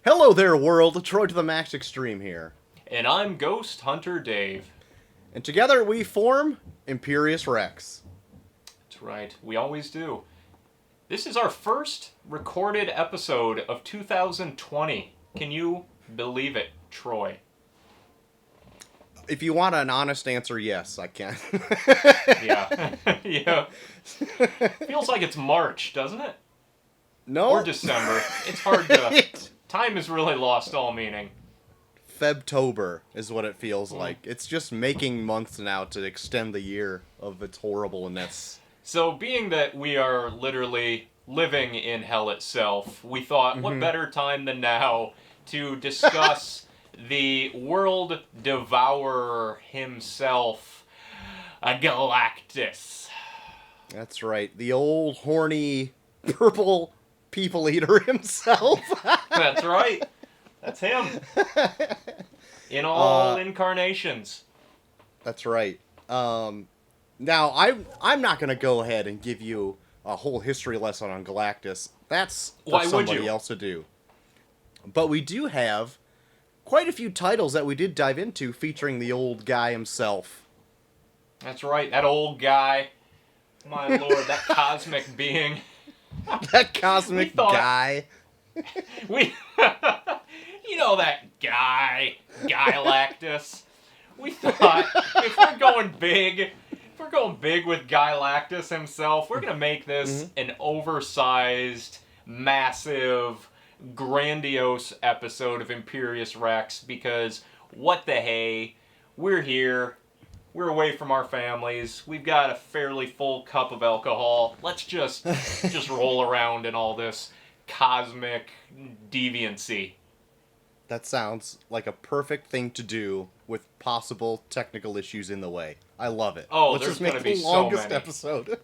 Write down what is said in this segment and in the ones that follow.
Hello there, world. Troy to the Max Extreme here. And I'm Ghost Hunter Dave. And together we form Imperius Rex. That's right, we always do. This is our first recorded episode of 2020. Can you believe it, Troy? If you want an honest answer, yes, I can. Yeah. Yeah. Feels like it's March, doesn't it? No. Or December. It's hard to... Time has really lost all meaning. Febtober is what it feels like. It's just making months now to extend the year of its horribleness. So, being that we are literally living in hell itself, we thought, what better time than now to discuss the world devourer himself, a Galactus. That's right. The old, horny, purple people eater himself. That's right. That's him. In all incarnations. That's right. Now, I'm not going to go ahead and give you a whole history lesson on Galactus. That's for somebody else to do. But we do have quite a few titles that we did dive into featuring the old guy himself. That's right. That old guy. My lord, that cosmic being. That cosmic guy. You know that guy, Galactus. We thought if we're going big with Galactus himself, we're gonna make this an oversized, massive, grandiose episode of Imperius Rex because what the hey, we're here. We're away from our families. We've got a fairly full cup of alcohol. Let's just roll around in all this cosmic deviancy. That sounds like a perfect thing to do with possible technical issues in the way. I love it. Oh, let's there's just make gonna be the so longest many. episode.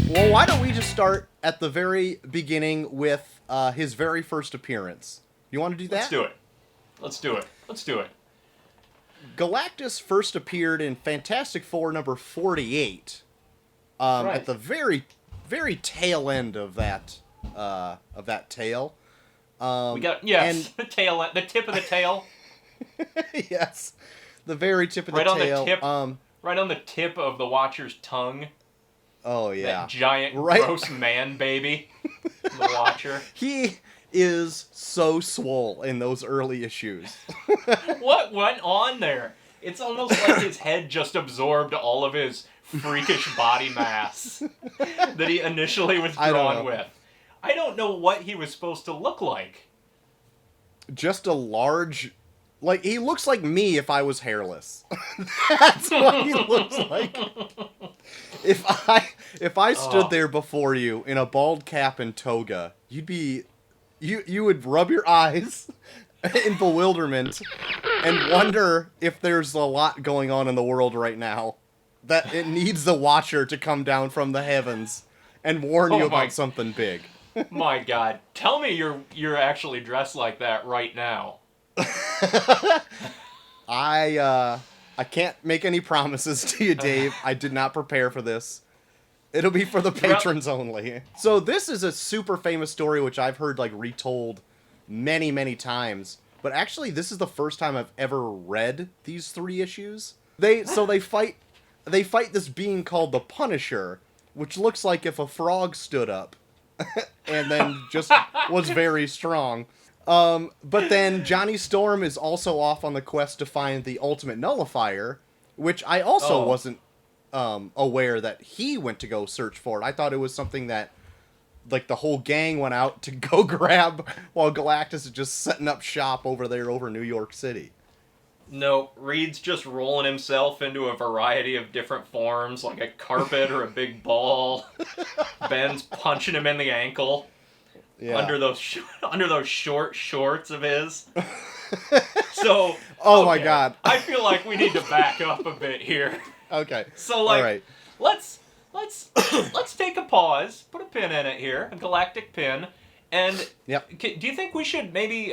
Well, why don't we just start at the very beginning with his very first appearance? You want to do that? Let's do it. Galactus first appeared in Fantastic Four number 48. Right. At the very, very tail end of that tale. We got the tail, the tip of the tail. Yes, the very tip of right the on tail. The tip, right on the tip of the Watcher's tongue. Oh yeah, that giant gross man baby. The Watcher. He is so swole in those early issues. What went on there? It's almost like his head just absorbed all of his freakish body mass that he initially was drawn with. I don't know what he was supposed to look like. Just a large... Like, he looks like me if I was hairless. That's what he looks like. If I stood there before you in a bald cap and toga, you'd be... You would rub your eyes in bewilderment and wonder if there's a lot going on in the world right now. That it needs the Watcher to come down from the heavens and warn you about something big. My God. Tell me you're actually dressed like that right now. I can't make any promises to you, Dave. I did not prepare for this. It'll be for the patrons only. So this is a super famous story which I've heard like retold many, many times. But actually this is the first time I've ever read these 3 issues. They fight this being called the Punisher, which looks like if a frog stood up and then just was very strong. But then Johnny Storm is also off on the quest to find the ultimate nullifier, which I also wasn't aware that he went to go search for it. I thought it was something that like the whole gang went out to go grab while Galactus is just setting up shop over there over New York City. No, Reed's just rolling himself into a variety of different forms, like a carpet or a big ball. Ben's punching him in the ankle. Yeah. Under those short shorts of his. So, my God. I feel like we need to back up a bit here. Okay. So, like, all right. let's take a pause, put a pin in it here, a galactic pin, And Yep. do you think we should maybe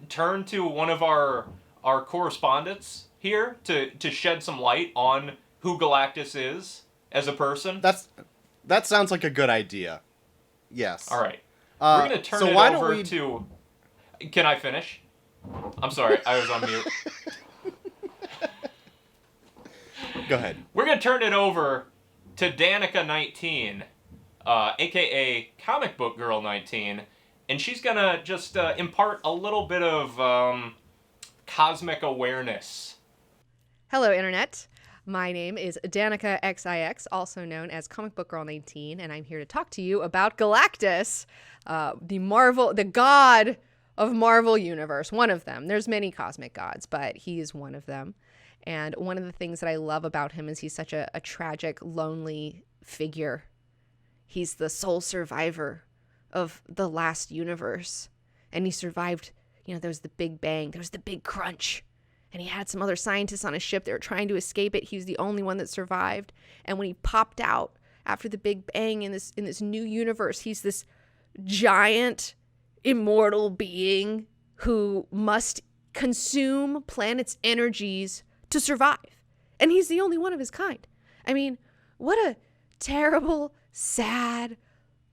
turn to one of our correspondents here to shed some light on who Galactus is as a person? That sounds like a good idea. Yes. All right. We're going to turn it over to... Can I finish? I'm sorry, I was on mute. Go ahead. We're going to turn it over to DanikaXIX, a.k.a. Comic Book Girl 19, and she's going to just impart a little bit of cosmic awareness. Hello, Internet. My name is DanikaXIX, also known as Comic Book Girl 19, and I'm here to talk to you about Galactus, the god of Marvel Universe, one of them. There's many cosmic gods, but he is one of them. And one of the things that I love about him is he's such a tragic, lonely figure. He's the sole survivor of the last universe. And he survived, there was the Big Bang, there was the Big Crunch. And he had some other scientists on his ship. They were trying to escape it. He was the only one that survived. And when he popped out after the Big Bang in this new universe, he's this giant, immortal being who must consume planet's energies to survive. And he's the only one of his kind. I mean, what a terrible, sad,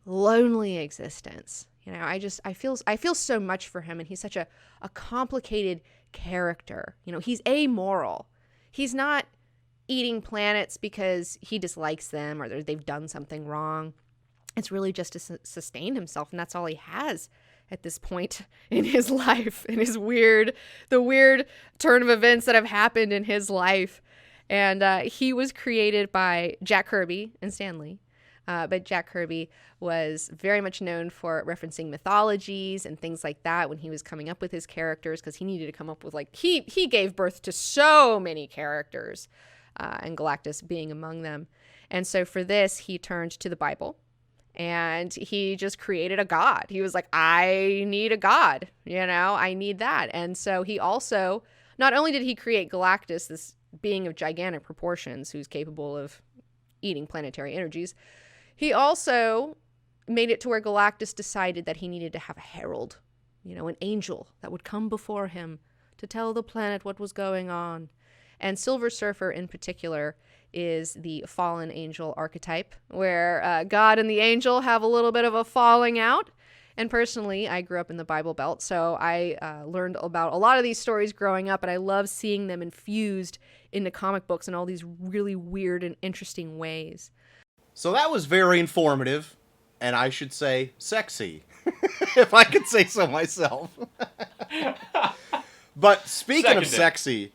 lonely existence. I feel so much for him, and he's such a complicated character. He's amoral. He's not eating planets because he dislikes them or they've done something wrong. It's really just to sustain himself, and that's all he has at this point in his life, in the weird turn of events that have happened in his life. And he was created by Jack Kirby and Stan Lee. But Jack Kirby was very much known for referencing mythologies and things like that when he was coming up with his characters, because he needed to come up with, he gave birth to so many characters, and Galactus being among them. And so for this, he turned to the Bible. And he just created a god. He was like, I need a god, I need that. And so he also, not only did he create Galactus, this being of gigantic proportions who's capable of eating planetary energies, he also made it to where Galactus decided that he needed to have a herald, an angel that would come before him to tell the planet what was going on. And Silver Surfer in particular is the fallen angel archetype, where God and the angel have a little bit of a falling out. And personally, I grew up in the Bible Belt, so I learned about a lot of these stories growing up, and I love seeing them infused into comic books in all these really weird and interesting ways. So that was very informative, and I should say sexy, if I could say so myself. But speaking of sexy,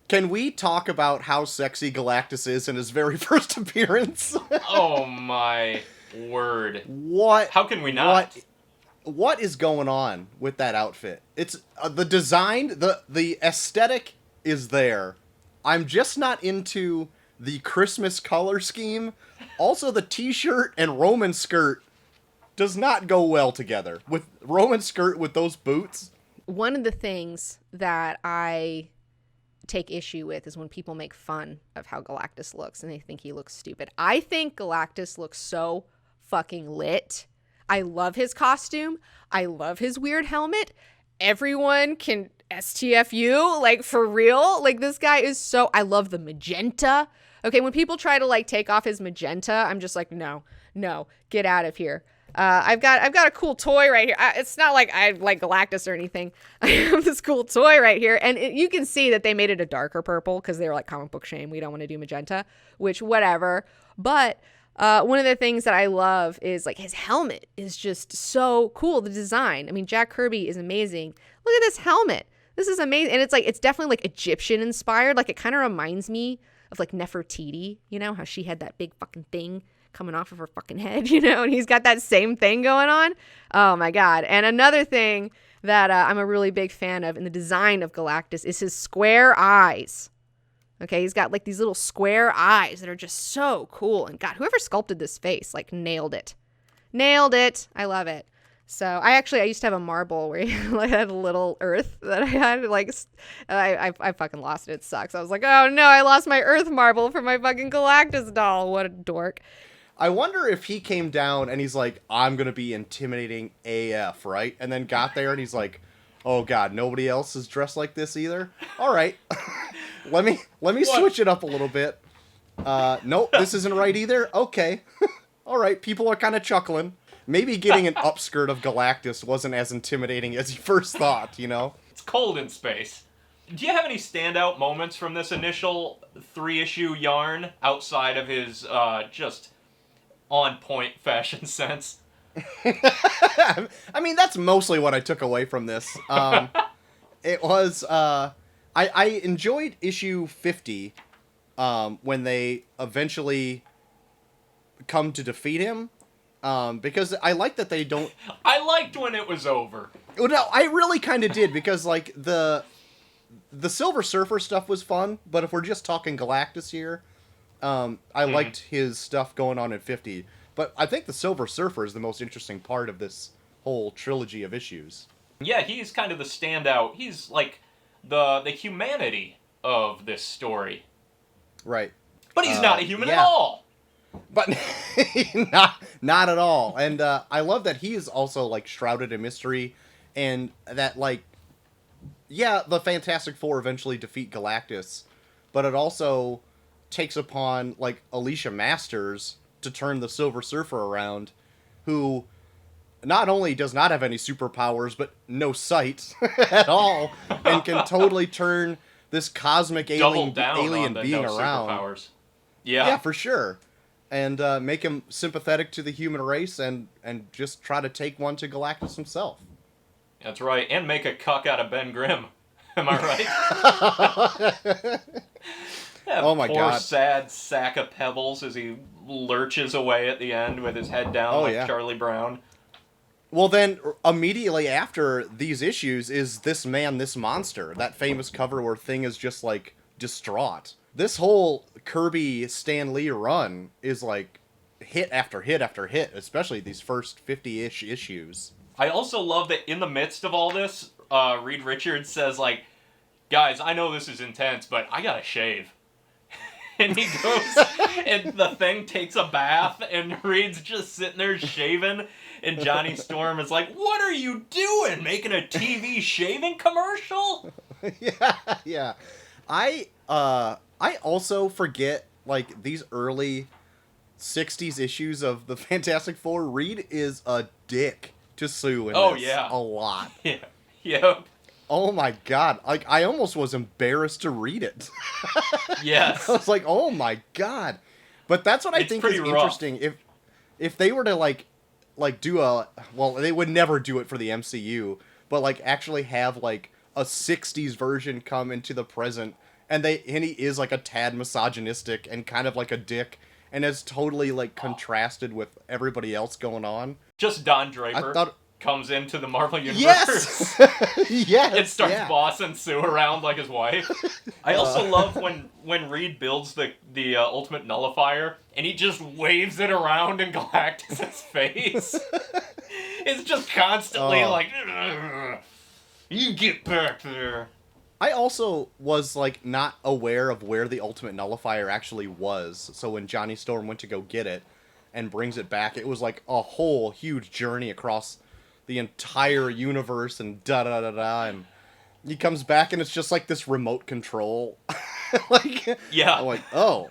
can we talk about how sexy Galactus is in his very first appearance? Oh my word. What? How can we not? What is going on with that outfit? It's the design, the aesthetic is there. I'm just not into the Christmas color scheme. Also, the t-shirt and Roman skirt does not go well together. With Roman skirt with those boots. One of the things that I take issue with is when people make fun of how Galactus looks and they think he looks stupid. I think Galactus looks so fucking lit. I love his costume. I love his weird helmet. Everyone can STFU, for real. This guy is so... I love the magenta. Okay, when people try to, take off his magenta, I'm just like, no, get out of here. I've got a cool toy right here. It's not like I like Galactus or anything. I have this cool toy right here, and you can see that they made it a darker purple because they were like, comic book shame, we don't want to do magenta, which whatever. But one of the things that I love is his helmet is just so cool. The design. I mean, Jack Kirby is amazing. Look at this helmet. This is amazing, and it's definitely Egyptian inspired. It kind of reminds me of Nefertiti. How she had that big fucking thing coming off of her fucking head, and he's got that same thing going on. Oh my God. And another thing that I'm a really big fan of in the design of Galactus is his square eyes. Okay, he's got these little square eyes that are just so cool. And God, whoever sculpted this face, nailed it. Nailed it. I love it. So I used to have a marble where I had a little Earth that I had. I fucking lost it. It sucks. I was like, oh no, I lost my Earth marble for my fucking Galactus doll. What a dork. I wonder if he came down and he's like, I'm going to be intimidating AF, right? And then got there and he's like, oh god, nobody else is dressed like this either? All right. let me switch it up a little bit. Nope, this isn't right either? Okay. All right, people are kind of chuckling. Maybe getting an upskirt of Galactus wasn't as intimidating as he first thought, you know? It's cold in space. Do you have any standout moments from this initial 3-issue yarn outside of his just on-point fashion sense? I mean, that's mostly what I took away from this. It was, I enjoyed issue 50 when they eventually come to defeat him. Because I like that they don't... I liked when it was over. No, I really kind of did, because, like, the Silver Surfer stuff was fun, but if we're just talking Galactus here, I liked his stuff going on in 50. But I think the Silver Surfer is the most interesting part of this whole trilogy of issues. Yeah, he's kind of the standout. He's, like, the humanity of this story. Right. But he's not a human at all! But not at all. And I love that he is also, like, shrouded in mystery, and that, like, yeah, the Fantastic Four eventually defeat Galactus, but it also takes upon, like, Alicia Masters to turn the Silver Surfer around, who not only does not have any superpowers, but no sight at all, and can totally turn this cosmic alien being around. Superpowers. Yeah. Yeah, for sure. And make him sympathetic to the human race and just try to take one to Galactus himself. That's right. And make a cuck out of Ben Grimm. Am I right? Oh my god. Poor sad sack of pebbles as he lurches away at the end with his head down like Charlie Brown. Well, then, immediately after these issues is This Man, This Monster. That famous cover where Thing is just, like, distraught. This whole Kirby Stan Lee run is like hit after hit after hit, especially these first 50-ish issues. I also love that in the midst of all this, Reed Richards says, like, guys, I know this is intense, but I gotta shave. And he goes, and the Thing takes a bath, and Reed's just sitting there shaving, and Johnny Storm is like, what are you doing? Making a TV shaving commercial? Yeah. I also forget, like, these early 60s issues of the Fantastic Four. Reed is a dick to Sue in this a lot. Yeah. Yep. Oh my god. Like, I almost was embarrassed to read it. Yes. I was like, oh my god. But that's what I think is interesting. If they were to, like do a... Well, they would never do it for the MCU, but, like, actually have, like, a 60s version come into the present, and he is, like, a tad misogynistic and kind of like a dick, and is totally, like, contrasted with everybody else going on. Just Don Draper comes into the Marvel Universe. Yes! Yes! And starts bossing Sue around like his wife. I also love when Reed builds the Ultimate Nullifier, and he just waves it around in Galactus' face. It's just constantly like, you get back there. I also was, like, not aware of where the Ultimate Nullifier actually was. So when Johnny Storm went to go get it and brings it back, it was, like, a whole huge journey across the entire universe and da-da-da-da. And he comes back and it's just, like, this remote control. Like, yeah. I'm like, oh.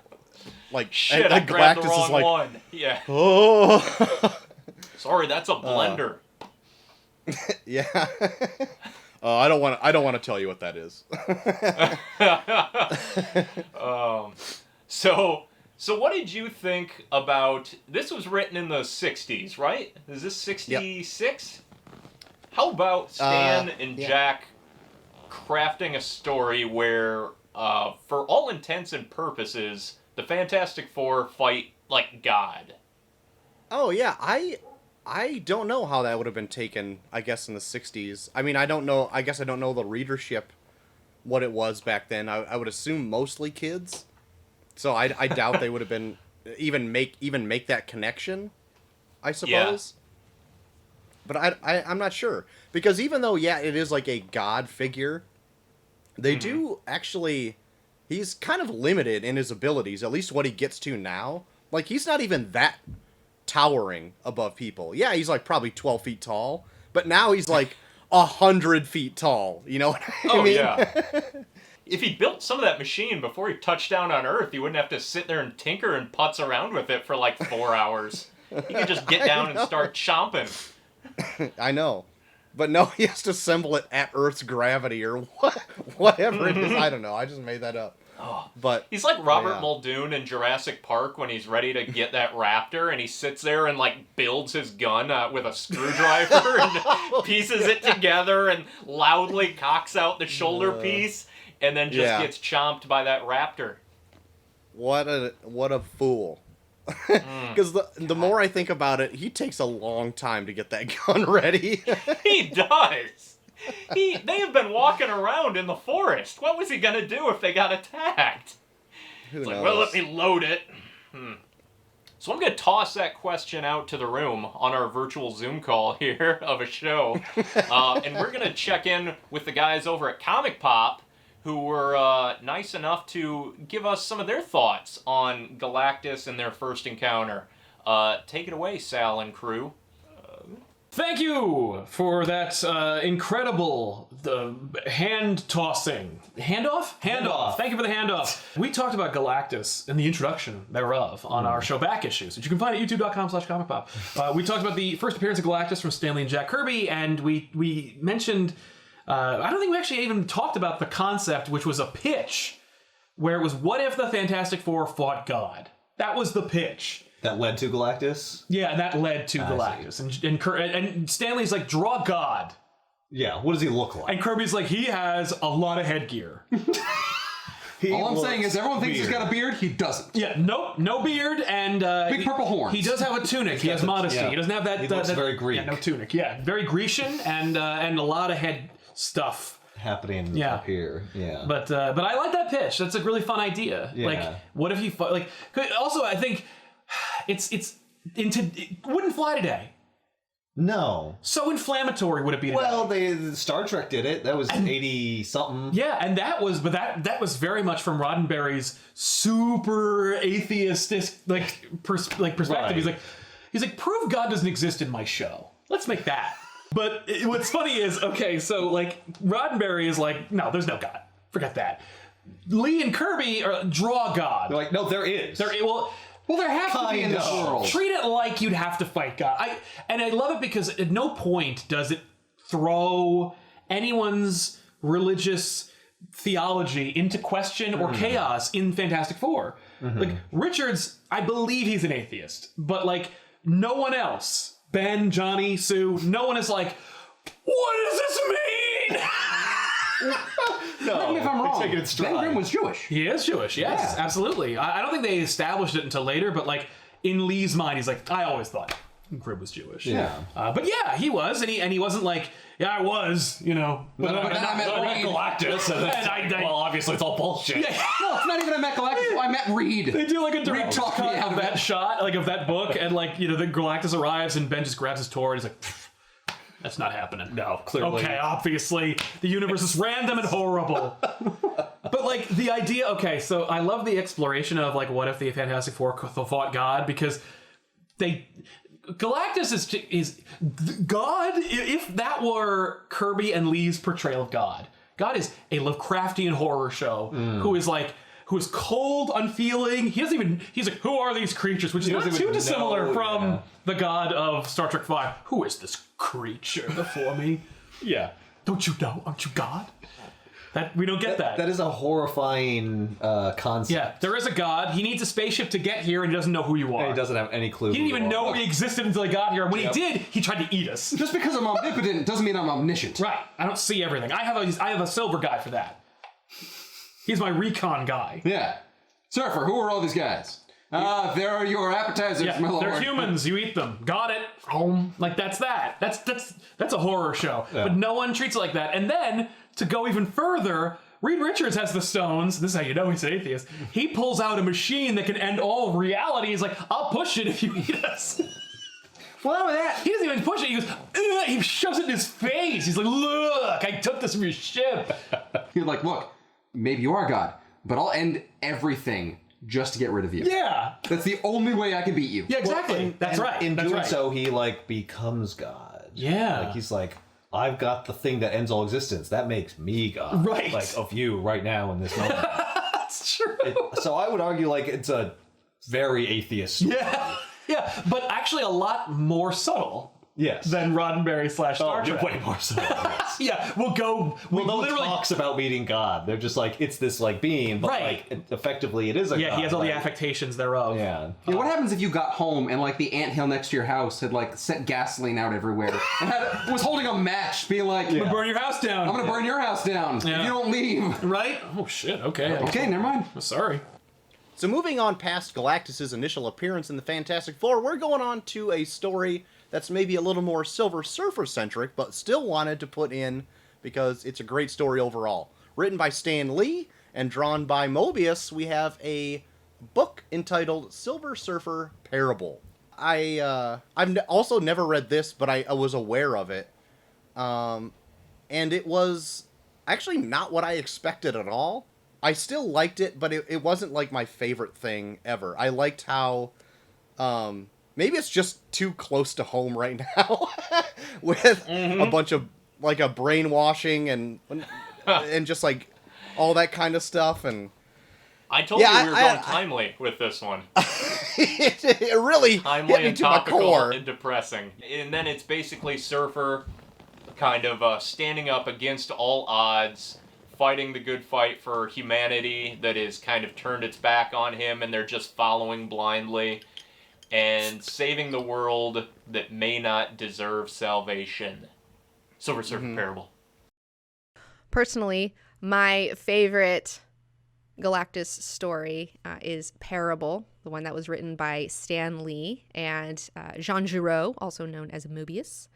Like, shit, I grabbed the wrong one. Yeah. Oh. Sorry, that's a blender. Yeah. I don't want to tell you what that is. So what did you think about... This was written in the 60s, right? Is this 66? Yep. How about Stan and Jack crafting a story where, for all intents and purposes, the Fantastic Four fight like God? Oh, yeah. I don't know how that would have been taken, I guess, in the 60s. I mean, I guess I don't know the readership, what it was back then. I would assume mostly kids. So I doubt they would have been, even make that connection, I suppose. Yeah. But I'm not sure. Because even though, it is like a god figure, they do actually, he's kind of limited in his abilities, at least what he gets to now. Like, he's not even that towering above people. Yeah, he's like probably 12 feet tall, but now he's like 100 feet tall. You know what I mean? Yeah. If he built some of that machine before he touched down on Earth, he wouldn't have to sit there and tinker and putz around with it for like 4 hours. He could just get down and start chomping. I know. But no, he has to assemble it at Earth's gravity or whatever it is. I don't know. I just made that up. Oh, but he's like Robert Muldoon in Jurassic Park when he's ready to get that raptor and he sits there and like builds his gun with a screwdriver and pieces it together and loudly cocks out the shoulder piece and then just gets chomped by that raptor. What a fool. Because the more I think about it, he takes a long time to get that gun ready. He does. They have been walking around in the forest. What was he going to do if they got attacked? Who It's knows? like, well, let me load it. So I'm going to toss that question out to the room on our virtual Zoom call here of a show. And we're going to check in with the guys over at ComicPOP who were nice enough to give us some of their thoughts on Galactus and their first encounter. Take it away, Sal and crew. Thank you for that incredible hand tossing. Handoff? Handoff. Thank you for the handoff. We talked about Galactus and the introduction thereof on our show back issues, which you can find at youtube.com/comicpop. We talked about the first appearance of Galactus from Stan Lee and Jack Kirby, and we mentioned, I don't think we actually even talked about the concept, which was a pitch, where it was, what if the Fantastic Four fought God? That was the pitch. That led to Galactus? Yeah, and that led to Galactus. And Stanley's like, draw God. Yeah, what does he look like? And Kirby's like, he has a lot of headgear. All I'm saying is everyone thinks he's got a beard. He doesn't. Yeah, nope, no beard, and big purple horns. He does have a tunic. He has modesty. yeah. He doesn't have that. He looks very Greek. Yeah, no tunic. Yeah, very Grecian, and a lot of head stuff happening up here. Yeah. But I like that pitch. That's a really fun idea. Yeah. Like, what if you like? Also, I think it wouldn't fly today. No. So inflammatory would it be today? Well, the Star Trek did it. That was 80-something. Yeah, and that was very much from Roddenberry's super atheistic perspective. Right. He's like, prove God doesn't exist in my show. Let's make that. But what's funny is, okay, so like Roddenberry is like, no, there's no God. Forget that. Lee and Kirby draw God. They're like, no, there is. Well, there has to be in this world. Treat it like you'd have to fight God. I love it because at no point does it throw anyone's religious theology into question or chaos in Fantastic Four. Like, Richards, I believe he's an atheist, but like no one else, Ben, Johnny, Sue, no one is like, what does this mean? Correct me if I'm wrong. Take it in stride. Ben Grimm was Jewish. He is Jewish, yes, absolutely. I don't think they established it until later, but like in Lee's mind, he's like, I always thought Grimm was Jewish. Yeah. But yeah, he was, and he wasn't like, yeah, I was, you know. But then I met Reed. Galactus. Well, obviously it's all bullshit. Yeah, No, it's not even I met Galactus. I met Reed. they do like a direct talked me cut out of of that it. shot, like of that book, and like, you know, the Galactus arrives, and Ben just grabs his Tor, and he's like, that's not happening. No, clearly. Okay, obviously, the universe is random and horrible. But like the idea, okay, so I love the exploration of like, what if the Fantastic Four fought God? Because Galactus is God. If that were Kirby and Lee's portrayal of God, God is a Lovecraftian horror show who is cold, unfeeling. He's like, who are these creatures? Which is not doesn't too even dissimilar know, from the God of Star Trek V. Who is this creature before me? Yeah. Don't you know? Aren't you God? That we don't get that. That is a horrifying concept. Yeah, there is a God. He needs a spaceship to get here, and he doesn't know who you are. He doesn't have any clue. He didn't even know we existed until he got here. And when he did, he tried to eat us. Just because I'm omnipotent doesn't mean I'm omniscient. Right. I don't see everything. I have a silver guy for that. He's my recon guy. Yeah. Surfer, who are all these guys? There are your appetizers, Yeah, my lord. they're humans. You eat them. Got it. Like that's that. That's a horror show. Yeah. But no one treats it like that. And then to go even further, Reed Richards has the stones. This is how you know he's an atheist. He pulls out a machine that can end all of reality. He's like, I'll push it if you eat us. Well, not with that. He doesn't even push it. He goes, ugh, he shoves it in his face. He's like, look, I took this from your ship. You're like, look, maybe you are God, but I'll end everything just to get rid of you. Yeah. That's the only way I can beat you. Yeah, exactly. That's right. In That's doing right. so, he like becomes God. Yeah. Like he's like, I've got the thing that ends all existence. That makes me God. Right. Like of you right now in this moment. That's true. So I would argue like it's a very atheist story. Yeah. Yeah, but actually a lot more subtle Yes. than Roddenberry / Star Trek. Way more so. Yes. Yeah, we'll go. Well, no one literally. talks about meeting God. They're just like, it's this like being, but Right. like effectively it is a God. Yeah, he has all the like, affectations thereof. Yeah. Yeah, what happens if you got home and like the anthill next to your house had like set gasoline out everywhere and was holding a match, being like, I'm gonna burn your house down. I'm gonna burn your house down Yeah. if you don't leave. Right? Oh shit. Okay. Okay, never mind. Sorry. So moving on past Galactus' initial appearance in the Fantastic Four, we're going on to a story that's maybe a little more Silver Surfer-centric, but still wanted to put in because it's a great story overall. Written by Stan Lee and drawn by Mobius, we have a book entitled Silver Surfer Parable. I've also never read this, but I was aware of it. And it was actually not what I expected at all. I still liked it, but it wasn't like my favorite thing ever. I liked how, maybe it's just too close to home right now with a bunch of like a brainwashing and just like all that kind of stuff. And I told you we were going timely with this one. it really Timely hit me and to my topical core. and depressing. And then it's basically Surfer kind of standing up against all odds, fighting the good fight for humanity that has kind of turned its back on him and they're just following blindly, and saving the world that may not deserve salvation. Silver Surfer Parable. Personally, my favorite Galactus story is Parable, the one that was written by Stan Lee, and Jean Giraud, also known as Mobius,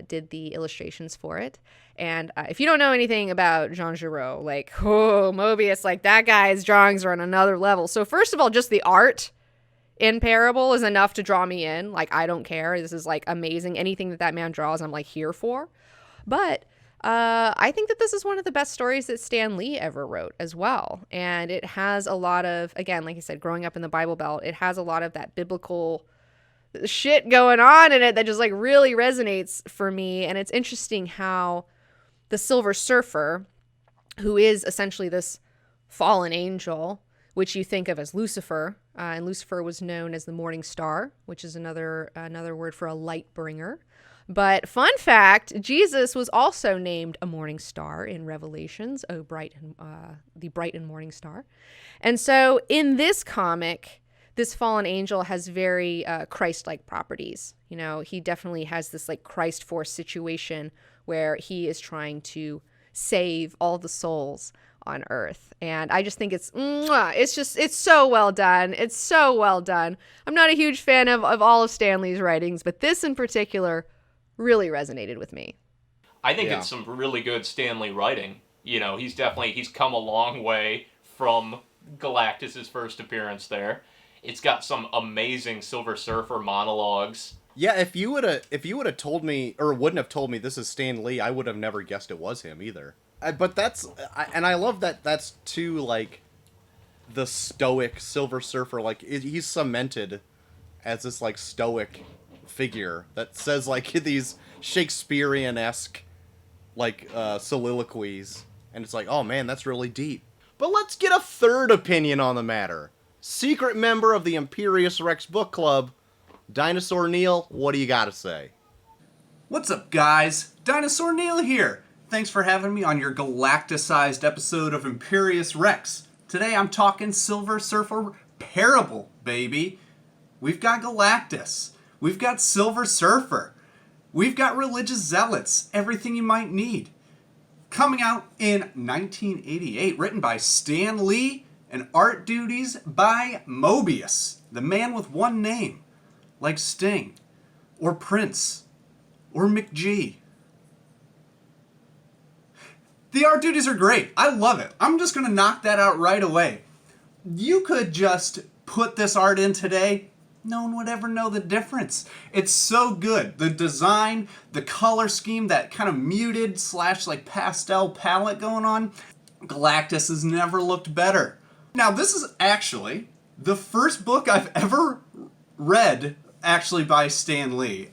did the illustrations for it. And if you don't know anything about Jean Giraud, like, oh, Mobius, like, that guy's drawings are on another level. So first of all, just the art in Parable is enough to draw me in. Like, I don't care. This is, like, amazing. Anything that man draws, I'm, like, here for. But I think that this is one of the best stories that Stan Lee ever wrote as well. And it has a lot of, again, like I said, growing up in the Bible Belt, it has a lot of that biblical shit going on in it that just like really resonates for me. And it's interesting how the Silver Surfer, who is essentially this fallen angel, which you think of as Lucifer, and Lucifer was known as the morning star, which is another word for a light bringer. But fun fact, Jesus was also named a morning star in Revelations, the bright and morning star. And so in this comic, this fallen angel has very Christ-like properties. You know, he definitely has this like Christ Force situation where he is trying to save all the souls on Earth. And I just think it's so well done. It's so well done. I'm not a huge fan of all of Stan Lee's writings, but this in particular really resonated with me. I think it's some really good Stan Lee writing. You know, he's come a long way from Galactus' first appearance there. It's got some amazing Silver Surfer monologues. Yeah, if you would have told me, or wouldn't have told me this is Stan Lee, I would have never guessed it was him either. But I love that that's too, like, the stoic Silver Surfer. Like, he's cemented as this, like, stoic figure that says, like, these Shakespearean-esque, like, soliloquies. And it's like, oh man, that's really deep. But let's get a third opinion on the matter. Secret member of the Imperius Rex book club, Dinosaur Neil, what do you got to say? What's up, guys? Dinosaur Neil here. Thanks for having me on your Galactus-Sized episode of Imperius Rex. Today I'm talking Silver Surfer Parable, baby. We've got Galactus. We've got Silver Surfer. We've got religious zealots. Everything you might need. Coming out in 1988, written by Stan Lee and art duties by Mobius, the man with one name, like Sting, or Prince, or McG. The art duties are great. I love it. I'm just going to knock that out right away. You could just put this art in today. No one would ever know the difference. It's so good. The design, the color scheme, that kind of muted / like pastel palette going on. Galactus has never looked better. Now, this is actually the first book I've ever read actually by Stan Lee.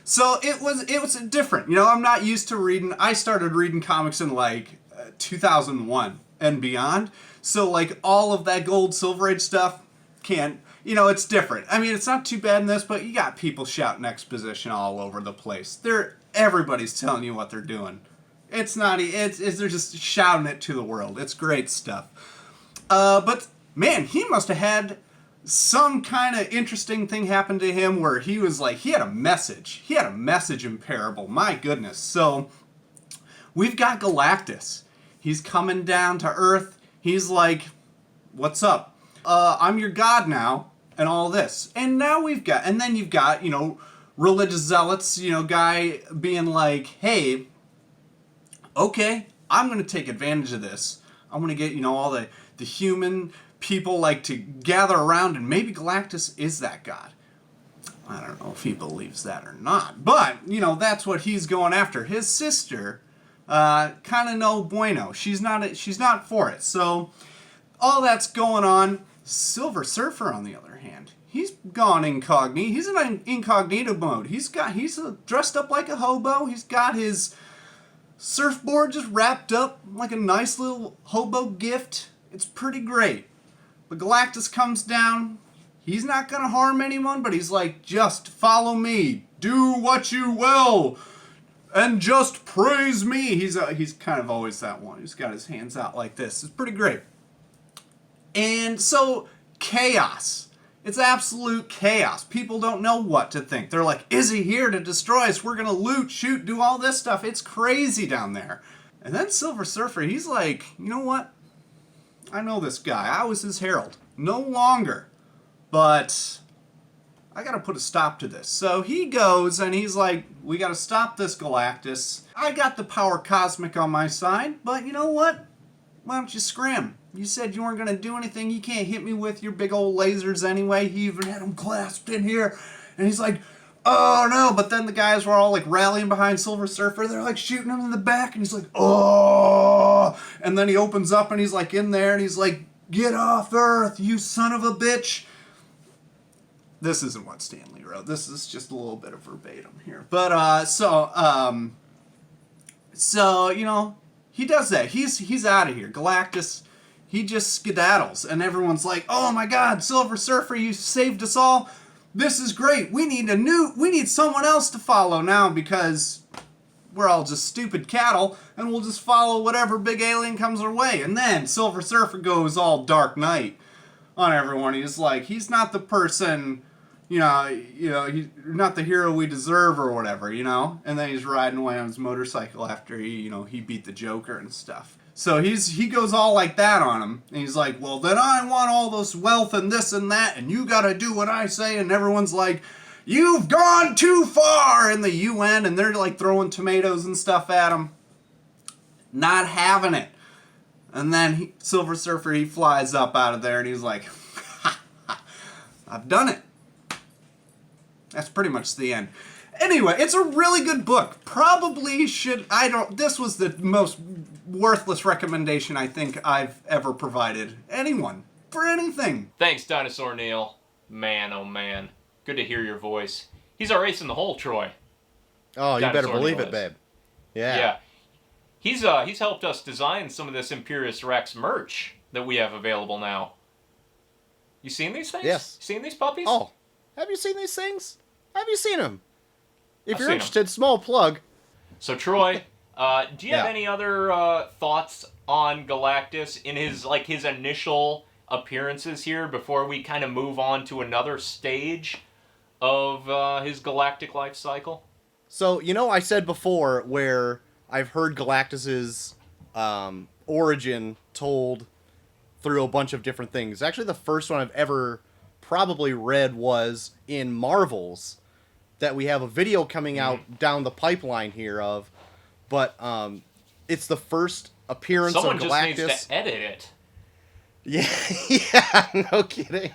So it was different. You know, I'm not used to reading. I started reading comics in like 2001 and beyond. So like all of that gold Silver Age stuff it's different. I mean, it's not too bad in this, but you got people shouting exposition all over the place. Everybody's telling you what they're doing. They're just shouting it to the world. It's great stuff. But man, he must have had some kind of interesting thing happen to him where he was like, he had a message. He had a message in Parable. My goodness. So we've got Galactus. He's coming down to Earth. He's like, what's up? I'm your god now, and all this. And now and then you've got, religious zealots, guy being like, hey, okay, I'm going to take advantage of this. I'm going to get, all the human people like to gather around, and maybe Galactus is that god. I don't know if he believes that or not, but, that's what he's going after. His sister, kind of no bueno. She's not for it. So all that's going on. Silver Surfer, on the other hand, he's gone incognito. He's in incognito mode. He's dressed up like a hobo. He's got his surfboard just wrapped up like a nice little hobo gift. It's pretty great. But Galactus comes down. He's not going to harm anyone, but he's like, just follow me. Do what you will. And just praise me. He's kind of always that one. He's got his hands out like this. It's pretty great. And so, chaos. It's absolute chaos. People don't know what to think. They're like, is he here to destroy us? We're going to loot, shoot, do all this stuff. It's crazy down there. And then Silver Surfer, he's like, you know what? I know this guy. I was his herald. No longer. But I got to put a stop to this. So he goes and he's like, we got to stop this Galactus. I got the power cosmic on my side, but you know what? Why don't you scram? You said you weren't going to do anything. You can't hit me with your big old lasers anyway. He even had them clasped in here. And he's like, oh no. But then the guys were all like rallying behind Silver Surfer. They're like shooting him in the back. And he's like, oh. And then he opens up and he's like in there. And he's like, get off Earth, you son of a bitch. This isn't what Stanley wrote. This is just a little bit of verbatim here. But, he does that. He's out of here. Galactus, he just skedaddles. And everyone's like, oh my god, Silver Surfer, you saved us all. This is great. We need someone else to follow now because we're all just stupid cattle and we'll just follow whatever big alien comes our way. And then Silver Surfer goes all Dark Knight on everyone. He's like, he's not the person, he's not the hero we deserve or whatever, And then he's riding away on his motorcycle after he beat the Joker and stuff. So he goes all like that on him. And he's like, well, then I want all this wealth and this and that, and you gotta do what I say. And everyone's like, you've gone too far in the UN, and they're like throwing tomatoes and stuff at him. Not having it. And then Silver Surfer, he flies up out of there and he's like, I've done it. That's pretty much the end. Anyway, it's a really good book. This was the most worthless recommendation I think I've ever provided anyone for anything. Thanks, Dinosaur Neil. Man, oh man. Good to hear your voice. He's our ace in the hole, Troy. Oh, you Dinosaur better believe Neil it, is. babe. Yeah. Yeah. He's helped us design some of this Imperius Rex merch that we have available now. You seen these things? Yes. Seen these puppies? Oh, have you seen these things? Have you seen them? If I've you're seen interested, small plug. So Troy, do you have Yeah. any other thoughts on Galactus in his initial appearances here before we kind of move on to another stage of his galactic life cycle? So, I said before where I've heard Galactus's origin told through a bunch of different things. Actually, the first one I've ever probably read was in Marvel's that we have a video coming out down the pipeline here of, but it's the first appearance Someone of just Galactus. needs to edit it. Yeah, no kidding.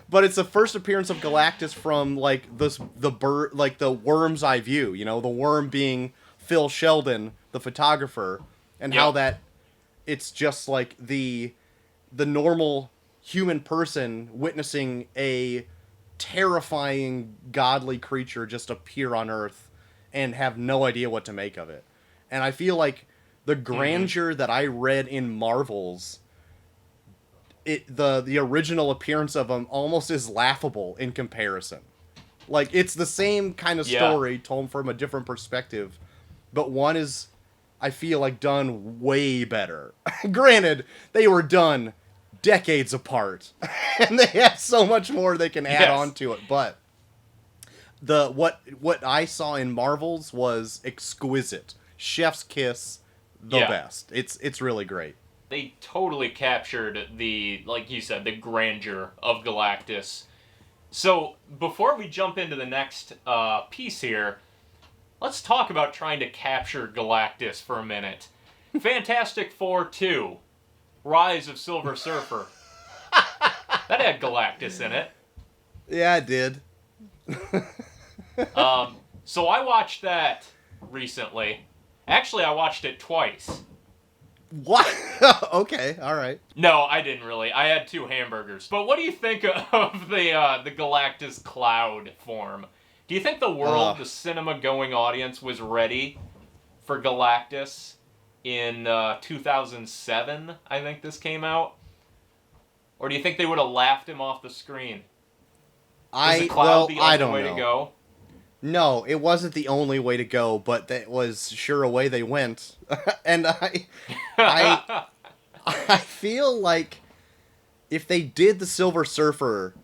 But it's the first appearance of Galactus from the worm's eye view. The worm being Phil Sheldon, the photographer, and how that it's just like the normal human person witnessing a terrifying godly creature just appear on Earth and have no idea what to make of it. And I feel like the grandeur that I read in Marvel's, the original appearance of him almost is laughable in comparison. Like, it's the same kind of story told from a different perspective, but one is, I feel like, done way better. Granted, they were done decades apart, and they have so much more they can add on to it, but what I saw in Marvel's was exquisite. Chef's kiss, the best. It's really great. They totally captured the, like you said, the grandeur of Galactus. So, before we jump into the next piece here, let's talk about trying to capture Galactus for a minute. Fantastic Four 2, Rise of Silver Surfer. That had Galactus in it. Yeah, it did. So I watched that recently. Actually, I watched it twice. What? Okay, all right. No, I didn't really. I had 2 hamburgers. But what do you think of the Galactus cloud form? Do you think the world, the cinema-going audience, was ready for Galactus in 2007? I think this came out. Or do you think they would have laughed him off the screen? Was the cloud the only way to go? No, it wasn't the only way to go, but that was sure a way they went. And I feel like if they did the Silver Surfer,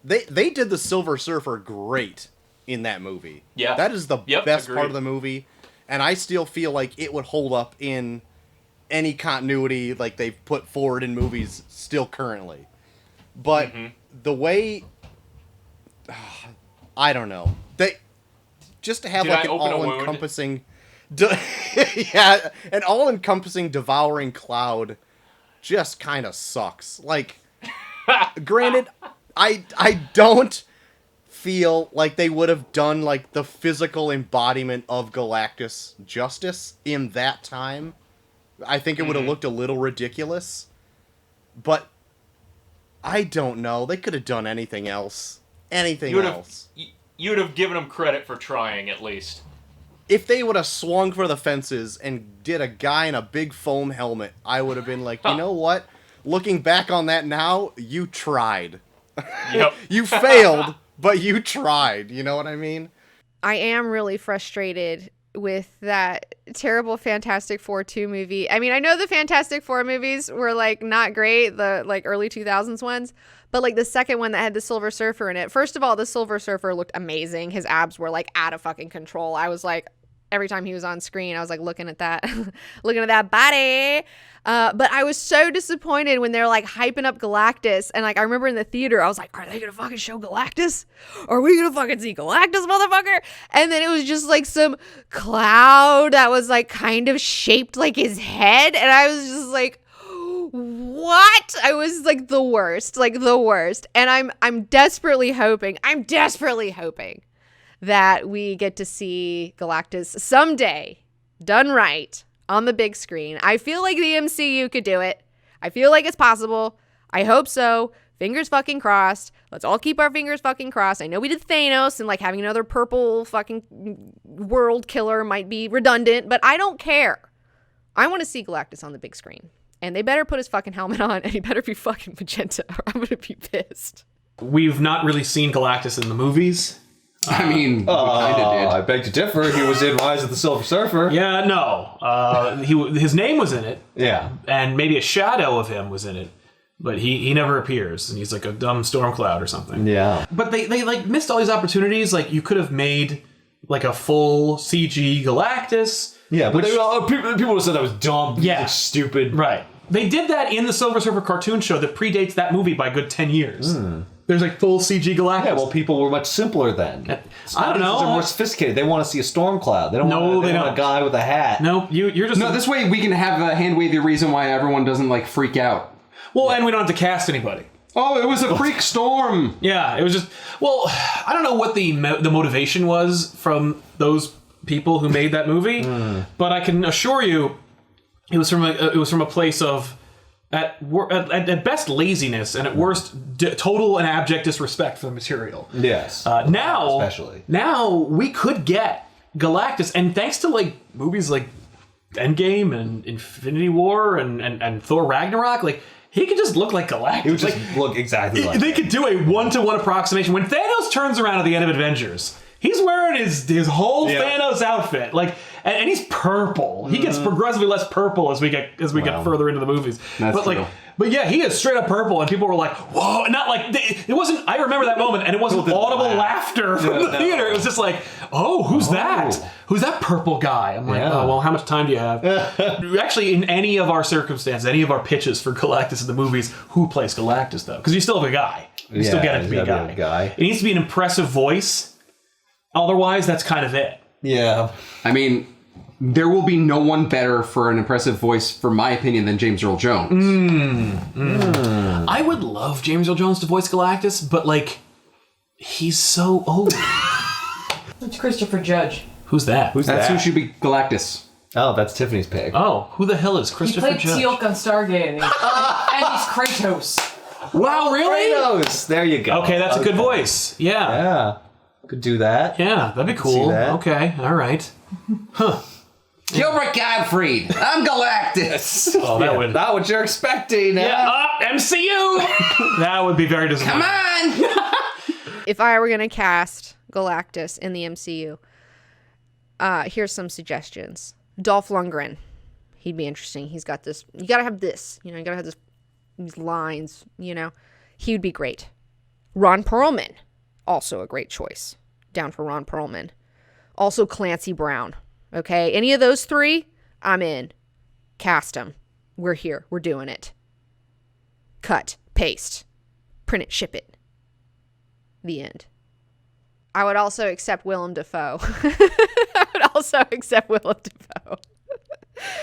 they did the Silver Surfer great in that movie. Yeah. That is the best agreed. part of the movie, and I still feel like it would hold up in any continuity like they've put forward in movies still currently. But the way... I don't know. Just to have Did like I an open a wound? all-encompassing... yeah, an all-encompassing devouring cloud just kind of sucks. Like, granted, I don't feel like they would have done like the physical embodiment of Galactus justice in that time. I think it would have looked a little ridiculous. But I don't know. They could have done anything else. Anything else. You would have given them credit for trying, at least. If they would have swung for the fences and did a guy in a big foam helmet, I would have been like, you know what? Looking back on that now, you tried. Yep. You failed, but you tried. You know what I mean? I am really frustrated with that terrible Fantastic Four 2 movie. I mean, I know the Fantastic Four movies were like not great, the like early 2000s ones, but like the second one that had the Silver Surfer in it. First of all, the Silver Surfer looked amazing. His abs were like out of fucking control. I was like, every time he was on screen, I was like looking at that, looking at that body. But I was so disappointed when they're like hyping up Galactus. And like, I remember in the theater, I was like, are they going to fucking show Galactus? Are we going to fucking see Galactus, motherfucker? And then it was just like some cloud that was like kind of shaped like his head. And I was just like, what? I was like the worst. And I'm desperately hoping that we get to see Galactus someday done right on the big screen. I feel like the MCU could do it. I feel like it's possible. I hope so. Fingers fucking crossed. Let's all keep our fingers fucking crossed. I know we did Thanos and like having another purple fucking world killer might be redundant, but I don't care. I want to see Galactus on the big screen. And they better put his fucking helmet on and he better be fucking magenta or I'm going to be pissed. We've not really seen Galactus in the movies. I mean, we kind of did. I beg to differ. He was in Rise of the Silver Surfer. Yeah, no. His name was in it. Yeah. And maybe a shadow of him was in it. But he never appears. And he's like a dumb storm cloud or something. Yeah. But they like missed all these opportunities. Like, you could have made like a full CG Galactus. Yeah, but people said that was dumb. Yeah. It's stupid. Right. They did that in the Silver Surfer cartoon show that predates that movie by a good 10 years. There's like full CG Galactus. Yeah, well, people were much simpler then. I don't know. They're more sophisticated. They want to see a storm cloud. They don't want a guy with a hat. No, you're just... No, this way we can have a hand wave the reason why everyone doesn't like freak out. Well, and we don't have to cast anybody. Oh, it was a freak storm. Yeah, it was just... Well, I don't know what the motivation was from those people who made that movie, but I can assure you it was from a place of at best laziness, and at worst total and abject disrespect for the material. Yes. Now we could get Galactus, and thanks to like movies like Endgame and Infinity War and Thor Ragnarok, like he could just look like Galactus. He would just look exactly like They could do a 1-to-1 approximation. When Thanos turns around at the end of Avengers, he's wearing his whole Thanos outfit, like, and he's purple. He gets progressively less purple as we get further into the movies. That's true. But yeah, he is straight up purple, and people were like, "Whoa!" Not like it wasn't. I remember that moment, and it wasn't audible laughter from the theater. It was just like, "Oh, who's that? Who's that purple guy?" I'm like, "Oh, well, how much time do you have?" Actually, in any of our circumstances, any of our pitches for Galactus in the movies, who plays Galactus though? Because you still have a guy. You still get it to be a guy. It needs to be an impressive voice. Otherwise, that's kind of it. Yeah. I mean, there will be no one better for an impressive voice, for my opinion, than James Earl Jones. I would love James Earl Jones to voice Galactus, but like, he's so old. It's Christopher Judge. Who's that? That's who should be Galactus. Oh, that's Tiffany's pick. Oh, who the hell is He Christopher played Judge? Teal'c on Stargate, and he's Kratos. Wow, really? Kratos. There you go. Okay, that's a good voice. Yeah. Yeah. Could do that. Yeah, that'd be cool. that. Okay, all right. Huh. Gilbert Gottfried. I'm Galactus. Oh, that would. Not what you're expecting. Yeah, MCU! That would be very disappointing. Come on. If I were going to cast Galactus in the MCU, here's some suggestions. Dolph Lundgren. He'd be interesting. He's got this. You got to have this. You know, you got to have these lines, you know. He would be great. Ron Perlman. Also a great choice. Down for Ron Perlman. Also Clancy Brown. Okay? Any of those three, I'm in. Cast them. We're here. We're doing it. Cut. Paste. Print it. Ship it. The end. I would also accept Willem Dafoe. I would also accept Willem Dafoe.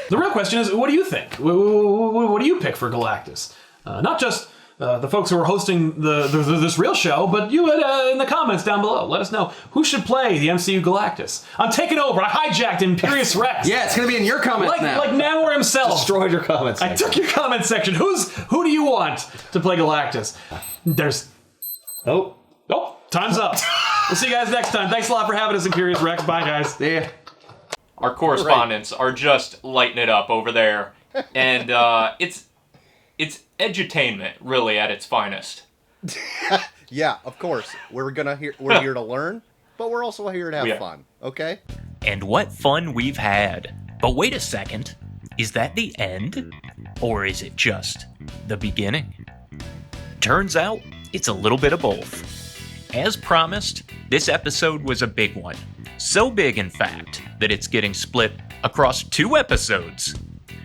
The real question is, what do you think? What do you pick for Galactus? Not just the folks who are hosting this real show, but you in the comments down below. Let us know who should play the MCU Galactus. I'm taking over. I hijacked Imperius Rex. Yeah, it's going to be in your comments now. Like Namor himself. Destroyed your comments. I took your comment section. Who do you want to play Galactus? There's... Oh, time's up. We'll see you guys next time. Thanks a lot for having us, Imperius Rex. Bye, guys. Yeah. Our correspondents are just lighting it up over there, and it's edutainment, really, at its finest. Yeah, of course. We're here to learn, but we're also here to have fun. Okay. And what fun we've had. But wait a second. Is that the end? Or is it just the beginning? Turns out, it's a little bit of both. As promised, this episode was a big one. So big, in fact, that it's getting split across 2 episodes.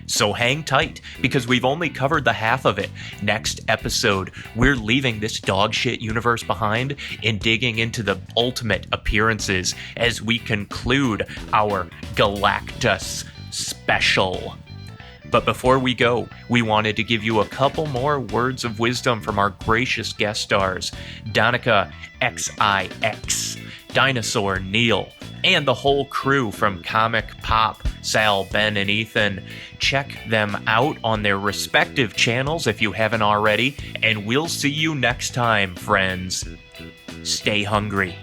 So hang tight, because we've only covered the half of it. Next episode, we're leaving this dogshit universe behind and digging into the ultimate appearances as we conclude our Galactus special. But before we go, we wanted to give you a couple more words of wisdom from our gracious guest stars, DanikaXIX, Dinosaur Neil, and the whole crew from ComicPOP, Sal, Ben, and Ethan. Check them out on their respective channels if you haven't already, and we'll see you next time, friends. Stay hungry.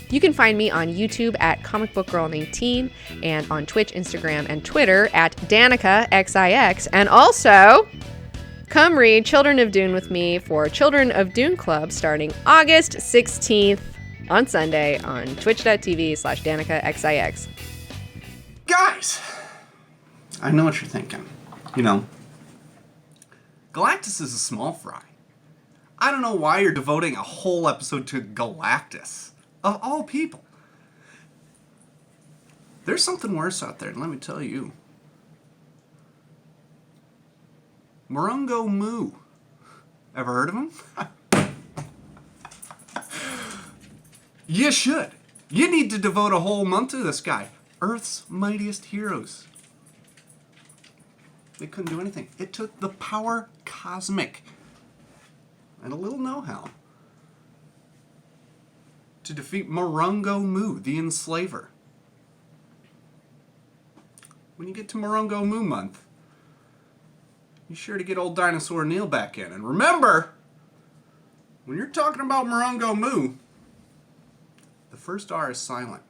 You can find me on YouTube at ComicBookGirl19 and on Twitch, Instagram, and Twitter at DanikaXIX. And also, come read Children of Dune with me for Children of Dune Club starting August 16th on Sunday on twitch.tv/DanikaXIX. Guys, I know what you're thinking. You know, Galactus is a small fry. I don't know why you're devoting a whole episode to Galactus. Of all people. There's something worse out there, let me tell you. Morongo Moo. Ever heard of him? You should. You need to devote a whole month to this guy. Earth's mightiest heroes. They couldn't do anything. It took the power cosmic and a little know-how to defeat Morongo Moo, the enslaver. When you get to Morongo Moo month, be sure to get old Dinosaur Neil back in. And remember, when you're talking about Morongo Moo, the first R is silent.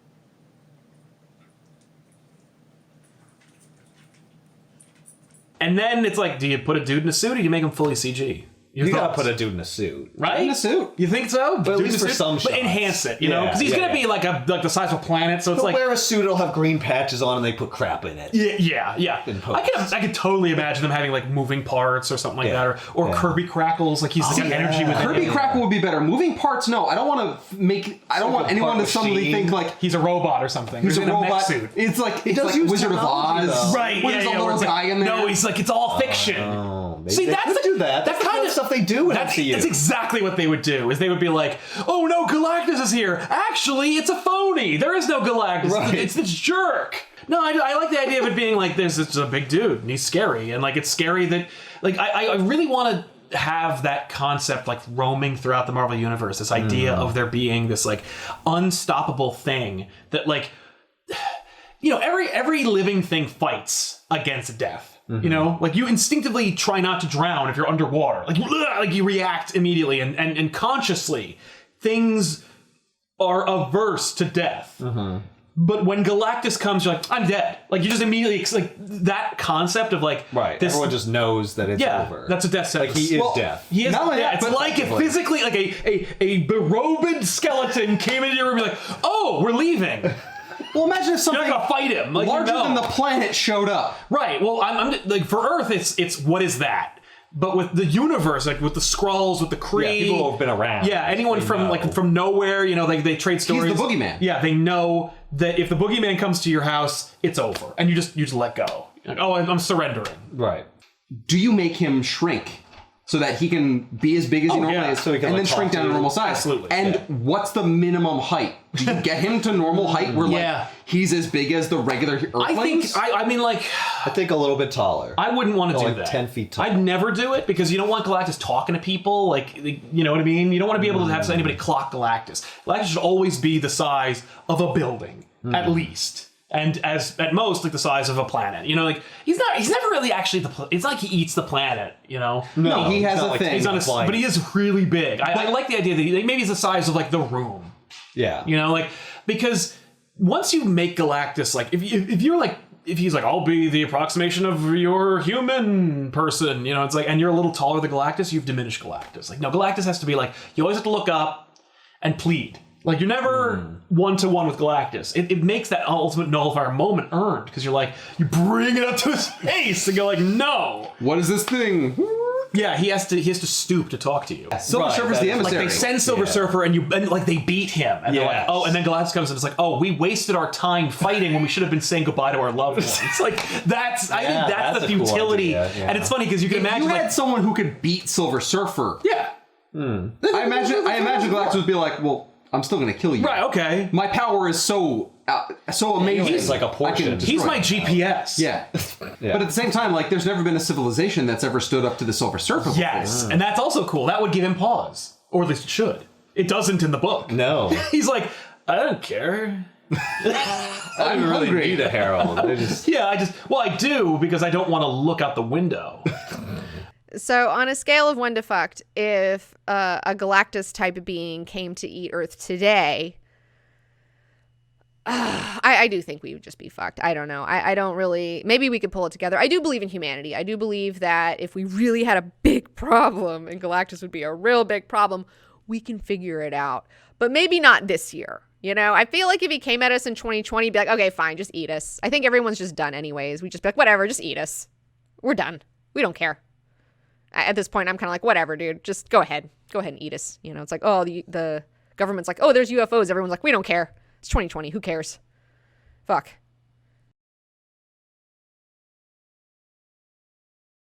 And then it's like, do you put a dude in a suit or do you make him fully CG? You gotta put a dude in a suit. Right? In a suit. You think so? But at Dude in least a for suit? some But shots. enhance it, you know? Yeah, Because he's yeah, gonna be like the size of a planet, so it's He'll like... wear a suit, it'll have green patches on, and they put crap in it. Yeah. In post. I could totally imagine them having like moving parts or something like Yeah. that, or Yeah. Kirby Crackles, like he's got energy with Kirby Crackle would be better. Moving parts, no. I don't want to make. I don't want anyone to part suddenly machine. think like He's a robot or something. he's a in a mech robot. suit. It's like does use Wizard of technology, Oz. though. Right, Where there's a where little it's guy like, in there. No, he's like, it's all fiction. Oh, maybe See, they that's could the, do that. That's That's the kind of stuff they do in MCU. That's exactly what they would do. Is they would be like, oh no, Galactus is here. Actually, it's a phony. There is no Galactus. Right. It's this jerk. No, I like the idea of it being like there's a big dude and he's scary, and like it's scary that like I really want to have that concept like roaming throughout the Marvel universe. This idea of there being this like unstoppable thing that like, you know, every living thing fights against death. You know, like you instinctively try not to drown if you're underwater. Like you react immediately and consciously. Things are averse to death. But when Galactus comes, you're like, I'm dead. Like you just immediately like that concept of like Right. this. Everyone just knows that it's over. That's a death sentence. Like he is death. He is, Not only yeah, that, it's but like if physically, like a berobed skeleton came into your room and be like, oh, we're leaving. Well, imagine if You're something not gonna fight him. Like, larger you know. than the planet showed up. Right. Well, I'm like for Earth, it's what is that? But with the universe, like with the Skrulls, with the Kree, Yeah, people who have been around. Yeah, anyone They from know. like from nowhere, you know, they trade stories. He's the boogeyman. Yeah, they know that if the boogeyman comes to your house, it's over, and you just let go. You're like, oh, I'm surrendering. Right. Do you make him shrink so that he can be as big as he normally yeah. is, So he can, and like, then shrink talk to down to you? normal size? Absolutely, And yeah. what's the minimum height? Do you get him to normal height where Yeah. like he's as big as the regular Earthlings? I mean, like, I think a little bit taller. I wouldn't want to do like that. 10 feet tall. I'd never do it because you don't want Galactus talking to people. Like, you know what I mean? You don't want to be able to have anybody clock Galactus. Galactus should always be the size of a building, at least. And as at most like the size of a planet, you know, like he's never really actually it's like he eats the planet, you know. No, he has it's not a like thing. He's on a, but he is really big. I like the idea that maybe he's the size of like the room, Yeah. you know, like because once you make Galactus like if you're like if he's like I'll be the approximation of your human person, you know, it's like and you're a little taller than Galactus, you've diminished Galactus. Like no, Galactus has to be like you always have to look up and plead. Like you're never one-to-one with Galactus. It makes that ultimate nullifier moment earned because you're like you bring it up to his face and go like no. What is this thing? Yeah, he has to stoop to talk to you. Silver Right, Surfer's that the is- Like emissary. they send Silver Yeah. Surfer and like they beat him and they're like Yes. oh and then Galactus comes and it's like oh we wasted our time fighting when we should have been saying goodbye to our loved ones. It's like that's I think Yeah, that's the that's a cool futility idea, yeah. and it's funny because you can If imagine you like had someone who could beat Silver Surfer, yeah I imagine Galactus would be like, well, I'm still going to kill you. right okay My power is so amazing. He's like a I can portion. destroy he's my it. GPS Yeah. Yeah. But at the same time, like, there's never been a civilization that's ever stood up to the Silver Surfer before. yes and that's also cool that would give him pause or at least it should it doesn't in the book No. he's like I don't care. I don't really hungry. need a herald. They just Yeah, I do because I don't want to look out the window. So on a scale of 1 to fucked, if a Galactus type of being came to eat Earth today, I do think we would just be fucked. I don't know. I don't really. Maybe we could pull it together. I do believe in humanity. I do believe that if we really had a big problem, and Galactus would be a real big problem, we can figure it out. But maybe not this year. You know, I feel like if he came at us in 2020, he'd be like, okay, fine, just eat us. I think everyone's just done anyways. We just be like, whatever, just eat us. We're done. We don't care. At this point, I'm kind of like, whatever, dude. Just go ahead. Go ahead and eat us. You know, it's like, oh, the government's like, oh, there's UFOs. Everyone's like, we don't care. It's 2020. Who cares? Fuck.